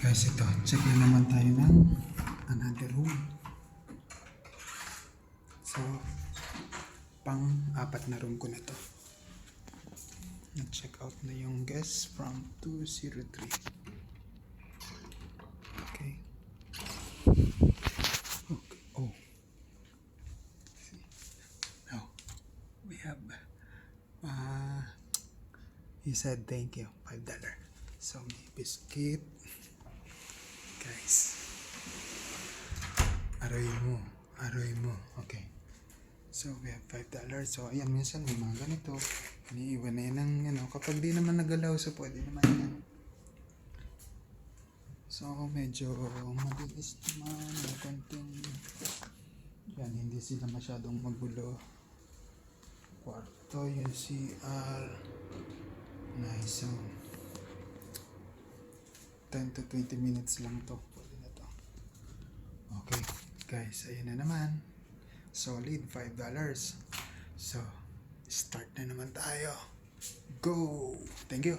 Guys, ito. Check na naman tayo ng another room. So, pang-apat na room ko na to. Nag-check out na yung guest from 203. Okay. Okay. Oh. See. Now, we have he said thank you, $5. So, may biscuit. Guys. Aroy mo. Okay. So, we have $5. So, ayan, minsan may mga ganito. Iniiwan na yan ng, kapag di naman nagalaw, so pwede naman yan. So, medyo malinis naman. May konting, yan, hindi sila masyadong magulo. Kwarto, yung CR. Nice. So, 10 to 20 minutes lang to. Pwede na to. Okay, guys, ayan na naman. Solid $5. So, start na naman tayo. Go! Thank you.